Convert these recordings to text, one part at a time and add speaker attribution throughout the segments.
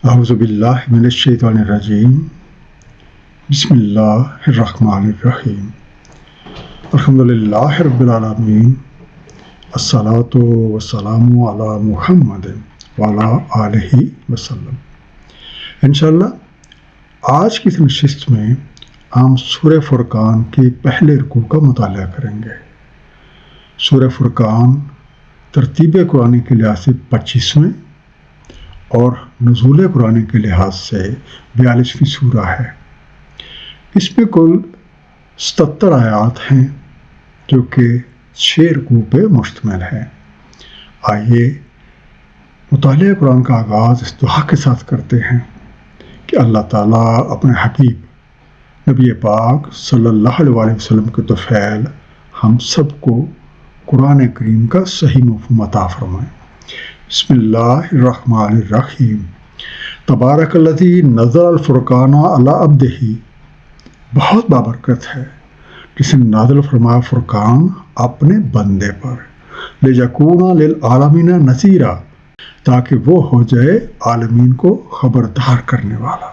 Speaker 1: اعوذ باللہ من الشیطان الرجیم بسم اللہ الرحمن الرحیم الحمدللہ رب العالمین الصلاۃ والسلام علی محمد وعلی آلہ وسلم۔ انشاءاللہ آج کی نشست میں ہم سورہ فرقان کے پہلے رکوع کا مطالعہ کریں گے۔ سورہ فرقان ترتیب قرآن کے لحاظ سے 25ویں اور نزول قرآن کے لحاظ سے 42ویں سورہ ہے۔ اس میں کل 77 آیات ہیں جو کہ 6 رکوع پہ مشتمل ہیں۔ آئیے مطالعہ قرآن کا آغاز اس دعا کے ساتھ کرتے ہیں کہ اللہ تعالیٰ اپنے حبیب نبی پاک صلی اللہ علیہ وسلم کے طفیل ہم سب کو قرآن کریم کا صحیح مفہوم عطا فرمائیں۔ بسم اللہ الرحمن الرحیم۔ تبارک الذی نزل الفرقان علی عبدہ، بہت بابرکت ہے جس نے نازل فرمایا فرقان اپنے بندے پر، لیکون للعالمین نذیرا، تاکہ وہ ہو جائے عالمین کو خبردار کرنے والا۔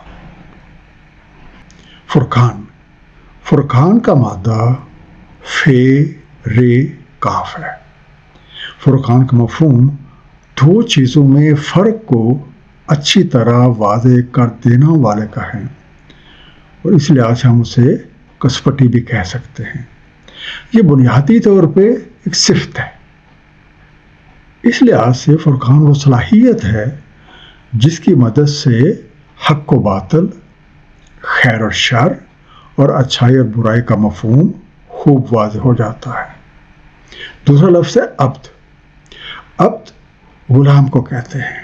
Speaker 1: فرقان کا مادہ فے رے کاف ہے۔ فرقان کا مفہوم دو چیزوں میں فرق کو اچھی طرح واضح کر دینا والے کا ہے، اور اس لحاظ سے ہم اسے کسوٹی بھی کہہ سکتے ہیں۔ یہ بنیادی طور پہ ایک صفت ہے۔ اس لحاظ سے فرقان وہ صلاحیت ہے جس کی مدد سے حق و باطل، خیر اور شر اور اچھائی اور برائی کا مفہوم خوب واضح ہو جاتا ہے۔ دوسرا لفظ ہے عبد۔ عبد غلام کو کہتے ہیں،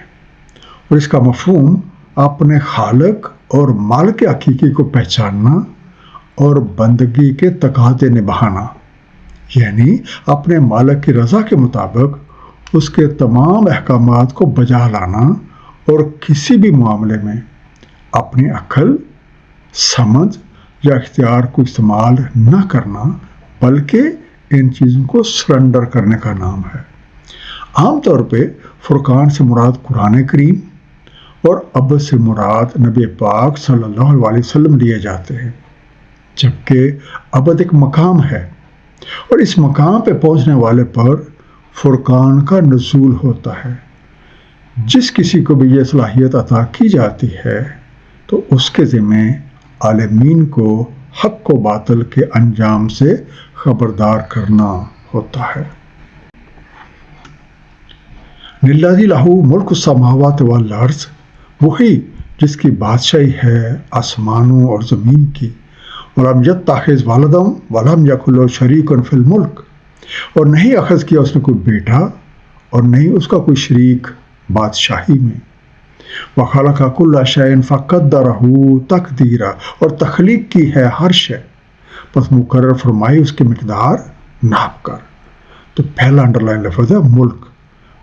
Speaker 1: اور اس کا مفہوم اپنے خالق اور مالک حقیقی کو پہچاننا اور بندگی کے تقاضے نبھانا، یعنی اپنے مالک کی رضا کے مطابق اس کے تمام احکامات کو بجا لانا اور کسی بھی معاملے میں اپنی عقل، سمجھ یا اختیار کو استعمال نہ کرنا، بلکہ ان چیزوں کو سرنڈر کرنے کا نام ہے۔ عام طور پہ فرقان سے مراد قرآن کریم اور عبد سے مراد نبی پاک صلی اللہ علیہ وسلم لیے جاتے ہیں، جبکہ عبد ایک مقام ہے، اور اس مقام پہ پہنچنے والے پر فرقان کا نزول ہوتا ہے۔ جس کسی کو بھی یہ صلاحیت عطا کی جاتی ہے تو اس کے ذمہ عالمین کو حق و باطل کے انجام سے خبردار کرنا ہوتا ہے۔ للذی لہ ملک السماوات والارض، وہی جس کی بادشاہی ہے آسمانوں اور زمین کی، ولم یتخذ ولدا ولم یکن لہ شریک فی الملک، اور نہیں اخذ کیا اس نے کوئی بیٹا اور نہیں اس کا کوئی شریک بادشاہی میں۔ وخلق کل شیء فقدرہ تقدیرا، اور تخلیق کی ہے ہر شے، پس مقرر فرمائی اس کی مقدار ناپ کر۔ تو پہلا انڈرلائن لفظ ہے ملک،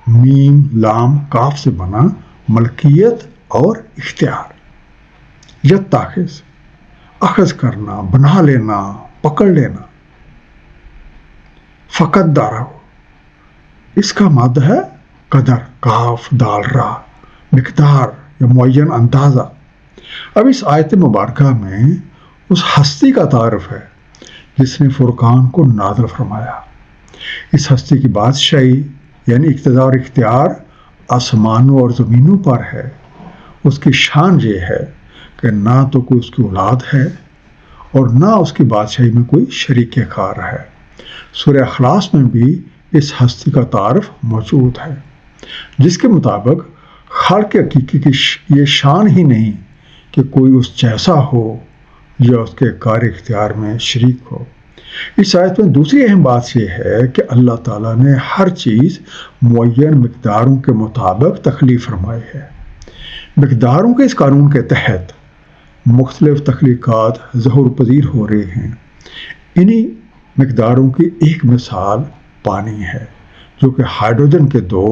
Speaker 1: میم لام کاف سے بنا ملکیت اور اختیار۔ یتخذ، اخذ کرنا، بنا لینا، پکڑ لینا۔ فقدرہ، اس کا مادہ ہے قدر، کاف دال را، مقدار یا معین اندازہ۔ اب اس آیت مبارکہ میں اس ہستی کا تعارف ہے جس نے فرقان کو نازل فرمایا۔ اس ہستی کی بادشاہی یعنی اقتدار اور اختیار آسمانوں اور زمینوں پر ہے۔ اس کی شان یہ ہے کہ نہ تو کوئی اس کی اولاد ہے اور نہ اس کی بادشاہی میں کوئی شریک کار ہے۔ سورہ اخلاص میں بھی اس ہستی کا تعارف موجود ہے، جس کے مطابق خالق حقیقی کی یہ شان ہی نہیں کہ کوئی اس جیسا ہو یا اس کے کار اختیار میں شریک ہو۔ اس آیت میں دوسری اہم بات یہ ہے کہ اللہ تعالیٰ نے ہر چیز معین مقداروں کے مطابق تخلیق فرمائی ہے۔ مقداروں کے اس قانون کے تحت مختلف تخلیقات ظہور پذیر ہو رہی ہیں۔ انہی مقداروں کی ایک مثال پانی ہے، جو کہ ہائیڈروجن کے 2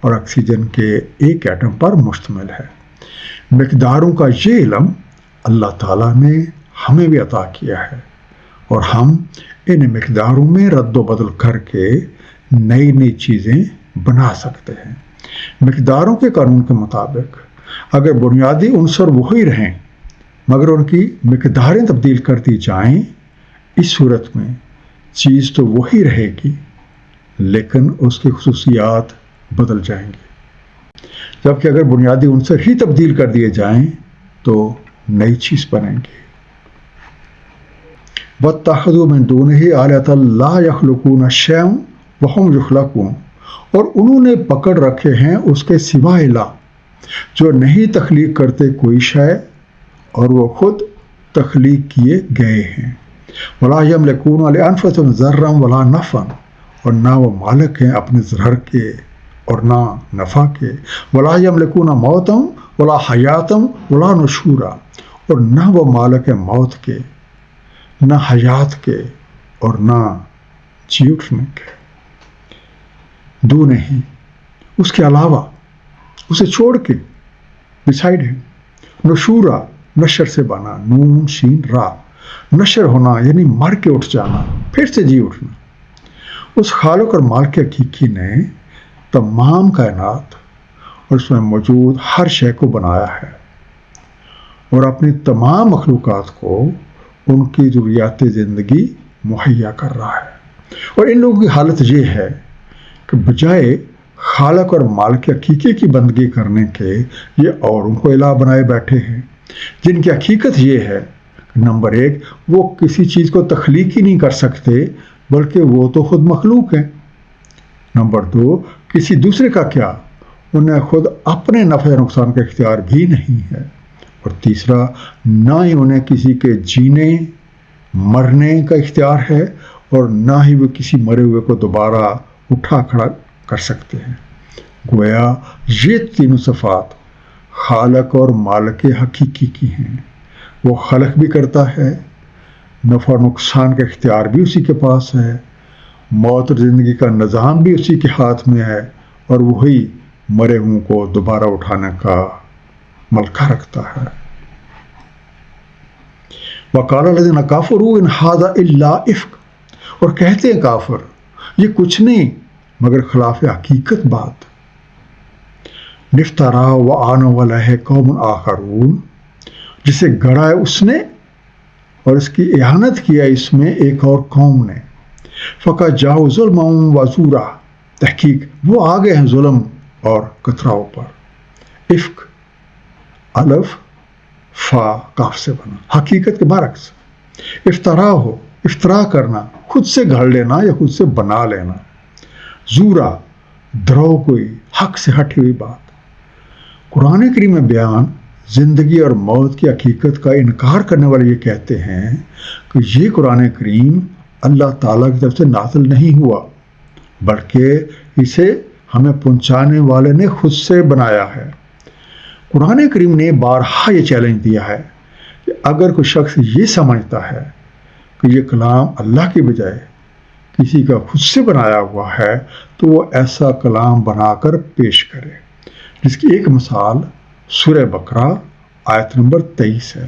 Speaker 1: اور آکسیجن کے 1 ایٹم پر مشتمل ہے۔ مقداروں کا یہ علم اللہ تعالیٰ نے ہمیں بھی عطا کیا ہے، اور ہم ان مقداروں میں رد و بدل کر کے نئی نئی چیزیں بنا سکتے ہیں۔ مقداروں کے قانون کے مطابق اگر بنیادی عنصر وہی رہیں مگر ان کی مقداریں تبدیل کر دی جائیں، اس صورت میں چیز تو وہی رہے گی لیکن اس کی خصوصیات بدل جائیں گی، جبکہ اگر بنیادی عنصر ہی تبدیل کر دیے جائیں تو نئی چیز بنیں گی۔ وَاتَّخَذُوا مِن دُونِهِ آلِهَةً لَا يَخْلُقُونَ شَيْئًا وَهُمْ يُخْلَقُونَ، اور انہوں نے پکڑ رکھے ہیں اس کے سوا الہ جو نہیں تخلیق کرتے کوئی شے اور وہ خود تخلیق کیے گئے ہیں۔ وَلَا يَمْلِكُونَ لِأَنفُسِهِمْ ضَرًّا وَلَا نَفْعًا، اور نہ وہ مالک ہیں اپنے ضرر کے اور نہ نفع کے۔ وَلَا يَمْلِكُونَ مَوْتًا وَلَا حَيَاتًا وَلَا نُشُورًا، اور نہ وہ مالک ہیں موت کے، نہ حیات کے اور نہ جی اٹھنے کے۔ دون ہی، اس کے علاوہ، اسے چھوڑ کے، بسائڈ ہے۔ نشورا، نشر سے بنا، نون شین را، نشر ہونا یعنی مر کے اٹھ جانا، پھر سے جی اٹھنا۔ اس خالق اور مالک حقیقی نے تمام کائنات اور اس میں موجود ہر شے کو بنایا ہے اور اپنی تمام مخلوقات کو ان کی ضروریات زندگی مہیا کر رہا ہے۔ اور ان لوگوں کی حالت یہ ہے کہ بجائے خالق اور مالک حقیقی کی بندگی کرنے کے یہ اوروں کو الہ بنائے بیٹھے ہیں، جن کی حقیقت یہ ہے کہ نمبر 1 وہ کسی چیز کو تخلیق ہی نہیں کر سکتے بلکہ وہ تو خود مخلوق ہیں۔ نمبر 2 کسی دوسرے کا کیا، انہیں خود اپنے نفع نقصان کا اختیار بھی نہیں ہے۔ اور تیسرا، نہ ہی انہیں کسی کے جینے مرنے کا اختیار ہے اور نہ ہی وہ کسی مرے ہوئے کو دوبارہ اٹھا کھڑا کر سکتے ہیں۔ گویا یہ تینوں صفات خالق اور مالک حقیقی کی ہیں۔ وہ خلق بھی کرتا ہے، نفع و نقصان کا اختیار بھی اسی کے پاس ہے، موت اور زندگی کا نظام بھی اسی کے ہاتھ میں ہے، اور وہی مرے ہوں کو دوبارہ اٹھانے کا ملکہ رکھتا ہے۔ وَقَالَ الَّذِينَ كَفَرُوا إِنْ هَذَا إِلَّا إِفْكٌ، اور کہتے ہیں کافر یہ کچھ نہیں مگر خلاف حقیقت بات۔ نِفْتَرَا وَآنَوْا عَلَيْهِ قَوْمٌ آخَرُونَ، جسے گڑھا ہے اس نے اور اس کی اہانت کیا اس میں ایک اور قوم نے۔ فَقَدْ جَاءُوا ظُلْمًا وَزُورًا، تحقیق وہ آ گئے ہیں ظلم اور کتراؤ پر۔ افک الف فا کاف سے بنا، حقیقت کے برعکس۔ افطرا ہو، افطرا کرنا، خود سے گھڑ لینا یا خود سے بنا لینا۔ زورا، درو کوئی حق سے ہٹی ہوئی بات۔ قرآن کریم میں بیان زندگی اور موت کی حقیقت کا انکار کرنے والے یہ کہتے ہیں کہ یہ قرآن کریم اللہ تعالیٰ کی طرف سے نازل نہیں ہوا بلکہ اسے ہمیں پہنچانے والے نے خود سے بنایا ہے۔ قرآن کریم نے بارہا یہ چیلنج دیا ہے کہ اگر کوئی شخص یہ سمجھتا ہے کہ یہ کلام اللہ کی بجائے کسی کا خود سے بنایا ہوا ہے تو وہ ایسا کلام بنا کر پیش کرے، جس کی ایک مثال سورہ بقرہ آیت نمبر 23 ہے۔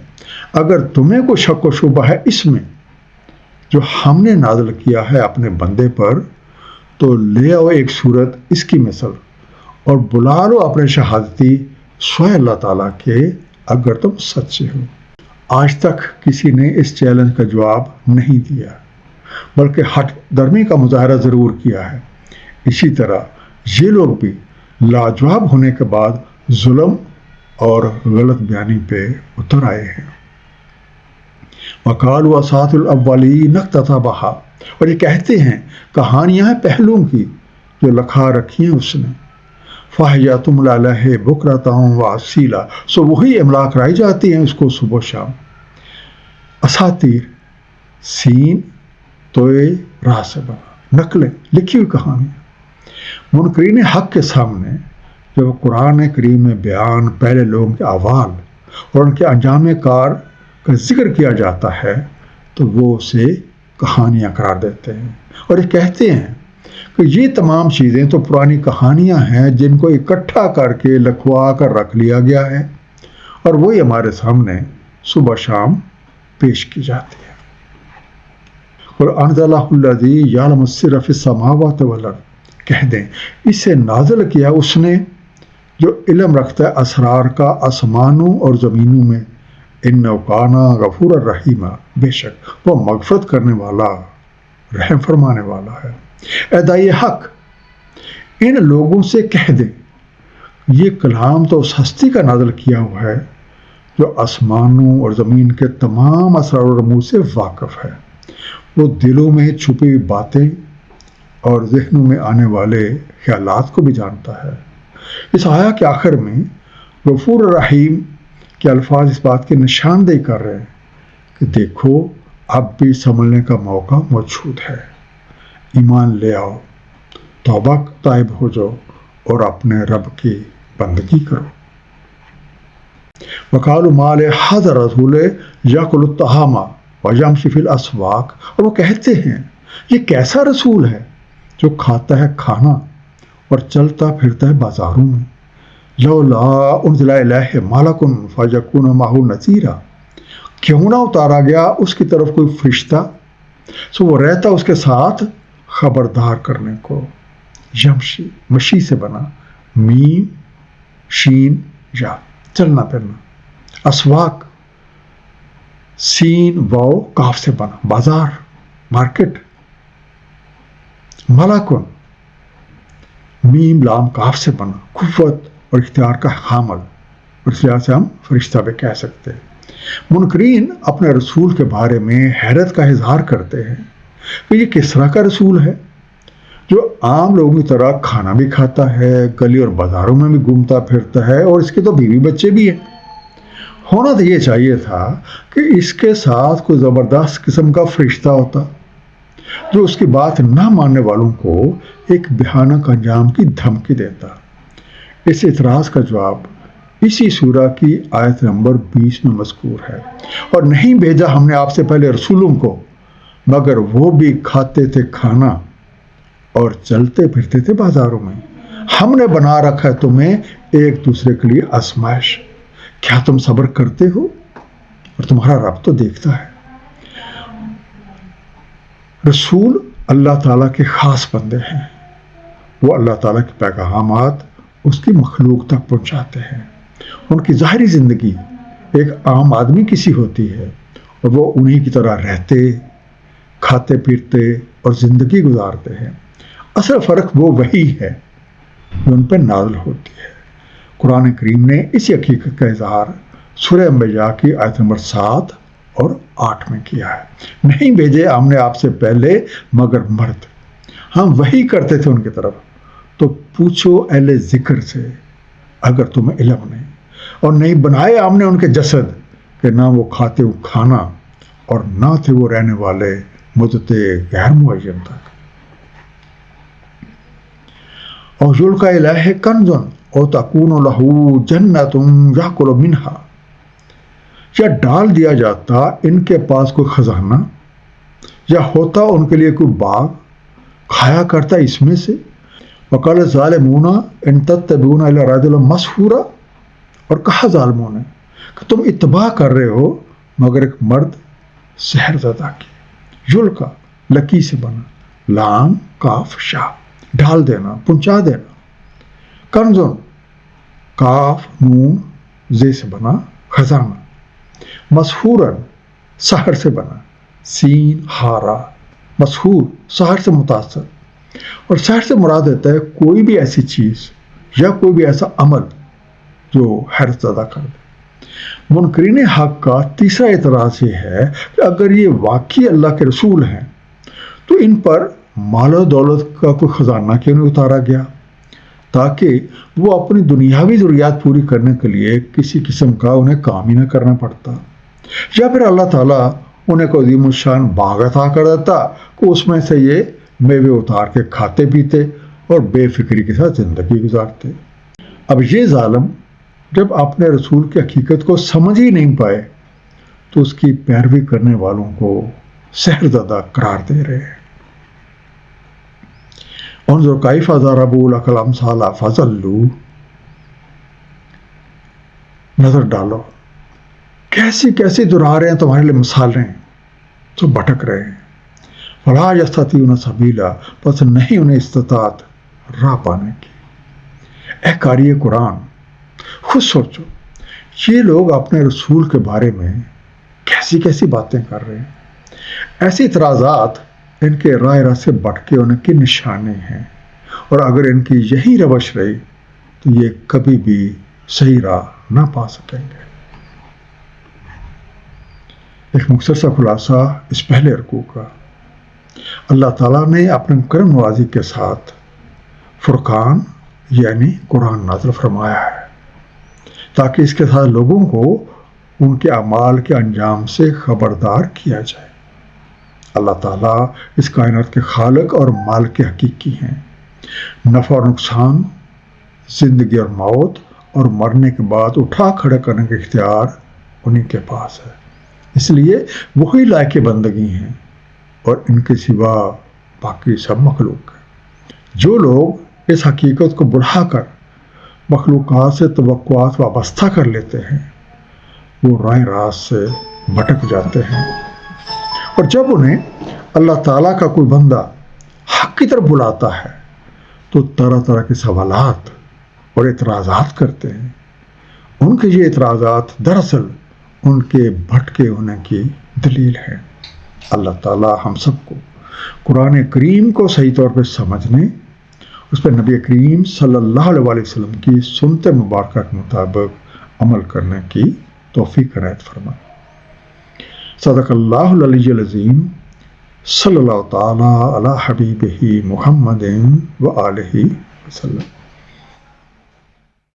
Speaker 1: اگر تمہیں کوئی شک و شبہ ہے اس میں جو ہم نے نازل کیا ہے اپنے بندے پر، تو لے آؤ ایک صورت اس کی مثل اور بلا لو اپنے شہادتی سوائے اللہ تعالیٰ کے اگر تم سچے ہو۔ آج تک کسی نے اس چیلنج کا جواب نہیں دیا بلکہ ہٹ درمی کا مظاہرہ ضرور کیا ہے۔ اسی طرح یہ لوگ بھی لاجواب ہونے کے بعد ظلم اور غلط بیانی پہ اتر آئے ہیں۔ وَقَالُوا أَسَاطِيرُ الْأَوَّلِينَ اكْتَتَبَهَا، اور یہ کہتے ہیں کہانیاں ہیں پہلوں کی جو لکھا رکھی ہیں اس نے۔ فَهِيَ تُمْلَىٰ عَلَيْهِ بُكْرَةً وَأَصِيلًا، سو وہی املا کرائی جاتی ہیں اس کو صبح و شام۔ اساطیر، سین توئے راہ سے بنا، نقلیں، لکھی ہوئی کہانیاں۔ منکرین حق کے سامنے جب قرآن کریم میں بیان پہلے لوگوں کے اعمال اور ان کے انجام کار کا ذکر کیا جاتا ہے تو وہ اسے کہانیاں قرار دیتے ہیں اور یہ کہتے ہیں کہ یہ تمام چیزیں تو پرانی کہانیاں ہیں جن کو اکٹھا کر کے لکھوا کر رکھ لیا گیا ہے اور وہی ہمارے سامنے صبح شام پیش کی جاتی ہے۔ وَأَنزَلَ الَّذِي يَعْلَمُ السِّرَّ فِي السَّمَاوَاتِ وَالْأَرْضِ، کہہ دیں اسے نازل کیا اس نے جو علم رکھتا ہے اسرار کا آسمانوں اور زمینوں میں، انہ کان غفور الرحیم، بے شک وہ مغفرت کرنے والا، رحم فرمانے والا ہے۔ اے دائی حق، ان لوگوں سے کہہ دے، یہ کلام تو اس ہستی کا نازل کیا ہوا ہے جو آسمانوں اور زمین کے تمام اسرار و رموز سے واقف ہے، وہ دلوں میں چھپی ہوئی باتیں اور ذہنوں میں آنے والے خیالات کو بھی جانتا ہے۔ اس آیا کے آخر میں غفور الرحیم کے الفاظ اس بات کی نشاندہی کر رہے ہیں کہ دیکھو اب بھی سنبھلنے کا موقع موجود ہے، ایمان لے آؤ، توبہ طائب ہو جاؤ اور اپنے رب کی بندگی کرو۔ وقالوا ما لهذا الرسول یاکل الطعام ویمشی فی الاسواق، اور وہ کہتے ہیں یہ کیسا رسول ہے جو کھاتا ہے کھانا اور چلتا پھرتا ہے بازاروں میں، لولا انزل الیہ ملک فیکون معہ نذیرا، کیوں نہ اتارا گیا اس کی طرف کوئی فرشتہ سو وہ رہتا اس کے ساتھ خبردار کرنے کو۔ یمشی مشی سے بنا، میم شین یا چلنا پھرنا، اسواق سین واو کاف سے بنا، بازار مارکیٹ، ملکن میم لام کاف سے بنا، قوت اور اختیار کا حامل، اور اس لحاظ سے ہم فرشتہ بھی کہہ سکتے ہیں۔ منکرین اپنے رسول کے بارے میں حیرت کا اظہار کرتے ہیں کہ یہ کس طرح کا رسول ہے جو عام لوگوں کی طرح کھانا بھی کھاتا ہے، گلی اور بازاروں میں بھی گھومتا پھرتا ہے، اور اس کے تو بیوی بچے بھی ہیں۔ ہونا تو یہ چاہیے تھا کہ اس کے ساتھ کوئی زبردست قسم کا فرشتہ ہوتا جو اس کی بات نہ ماننے والوں کو ایک بھیانک انجام کی دھمکی دیتا۔ اس اعتراض کا جواب اسی سورہ کی آیت نمبر 20 میں مذکور ہے، اور نہیں بھیجا ہم نے آپ سے پہلے رسولوں کو مگر وہ بھی کھاتے تھے کھانا اور چلتے پھرتے تھے بازاروں میں، ہم نے بنا رکھا ہے تمہیں ایک دوسرے کے لیے آزمائش، کیا تم صبر کرتے ہو؟ اور تمہارا رب تو دیکھتا ہے۔ رسول اللہ تعالیٰ کے خاص بندے ہیں، وہ اللہ تعالیٰ کے پیغامات اس کی مخلوق تک پہنچاتے ہیں۔ ان کی ظاہری زندگی ایک عام آدمی کی سی ہوتی ہے، اور وہ انہی کی طرح رہتے، کھاتے پیتے اور زندگی گزارتے ہیں۔ اصل فرق وہ وہی ہے جو ان پہ نازل ہوتی ہے۔ قرآن کریم نے اسی حقیقت کا اظہار سورہ انبیاء کی آیت نمبر 7 اور 8 میں کیا ہے۔ نہیں بھیجے ہم نے آپ سے پہلے مگر مرد، ہم وہی کرتے تھے ان کی طرف، تو پوچھو اہل ذکر سے اگر تمہیں علم نہیں، اور نہیں بنائے ہم نے ان کے جسد کہ نہ وہ کھاتے وہ کھانا اور نہ تھے وہ رہنے والے مدت غیر معین تک۔ اور یلقی الیہ کنز او تکون لہ جنۃ یاکل منہا، یا ڈال دیا جاتا ان کے پاس کوئی خزانہ، یا ہوتا ان کے لیے کوئی باغ، کھایا کرتا اس میں سے۔ وقال الظالمون ان تتبعون الا رجلا مسحورا، اور کہا ظالموں نے کہ تم اتباع کر رہے ہو مگر ایک مرد سحر زدہ کی۔ یلقا لکی سے بنا، لام کاف شا، ڈال دینا، پہنچا دینا۔ کنزن کاف نون زے سے بنا، خزانہ۔ مسحورن سحر سے بنا، سین ہارا، مسحور سحر سے متاثر، اور سحر سے مراد ہوتا ہے کوئی بھی ایسی چیز یا کوئی بھی ایسا عمل جو حیرت زدہ کر دے۔ منکرین حق کا تیسرا اعتراض یہ ہے کہ اگر یہ واقعی اللہ کے رسول ہیں تو ان پر مال و دولت کا کوئی خزانہ کیوں نہیں اتارا گیا تاکہ وہ اپنی دنیاوی ضروریات پوری کرنے کے لیے کسی قسم کا انہیں کام ہی نہ کرنا پڑتا، یا پھر اللہ تعالیٰ انہیں کو عظیم الشان باغ عطا کر دیتا کہ اس میں سے یہ میوے اتار کے کھاتے پیتے اور بے فکری کے ساتھ زندگی گزارتے۔ اب یہ ظالم جب اپنے رسول کی حقیقت کو سمجھ ہی نہیں پائے تو اس کی پیروی کرنے والوں کو سحر زدہ قرار دے رہے ہیں۔ انظر کیف ضربوا لک الامثال فضلوا، نظر ڈالو کیسی کیسی دہرا رہے ہیں تمہارے لیے مثالیں، تو بھٹک رہے ہیں۔ فلا یستطیعون سبیلا، پس نہیں انہیں استطاعت راہ پانے کی۔ اے قاری قرآن، خود سوچو یہ لوگ اپنے رسول کے بارے میں کیسی کیسی باتیں کر رہے ہیں۔ ایسے اعتراضات ان کے راہ سے بھٹکے ہونے کی نشانی ہیں، اور اگر ان کی یہی روش رہی تو یہ کبھی بھی صحیح راہ نہ پا سکیں گے۔ ایک مختصر سا خلاصہ اس پہلے رکوع کا۔ اللہ تعالیٰ نے اپنے کرم نوازی کے ساتھ فرقان یعنی قرآن نازل فرمایا ہے تاکہ اس کے ساتھ لوگوں کو ان کے اعمال کے انجام سے خبردار کیا جائے۔ اللہ تعالیٰ اس کائنات کے خالق اور مالک حقیقی ہیں۔ نفع اور نقصان، زندگی اور موت، اور مرنے کے بعد اٹھا کھڑا کرنے کا اختیار انہی کے پاس ہے۔ اس لیے وہی لائق بندگی ہیں اور ان کے سوا باقی سب مخلوق ہیں۔ جو لوگ اس حقیقت کو بڑھا کر مخلوقات سے توقعات وابستہ کر لیتے ہیں وہ راہ راست سے بھٹک جاتے ہیں، اور جب انہیں اللہ تعالیٰ کا کوئی بندہ حق کی طرف بلاتا ہے تو طرح طرح کے سوالات اور اعتراضات کرتے ہیں۔ ان کے یہ اعتراضات دراصل ان کے بھٹکے ہونے کی دلیل ہے۔ اللہ تعالیٰ ہم سب کو قرآن کریم کو صحیح طور پہ سمجھنے، اس پر نبی کریم صلی اللہ علیہ وسلم کی سنت مبارکہ کے مطابق عمل کرنے کی توفیق عنایت فرمائے۔ صدق اللہ العلی العظیم، صلی اللہ تعالیٰ علی حبیبہ محمد و آلہ وسلم۔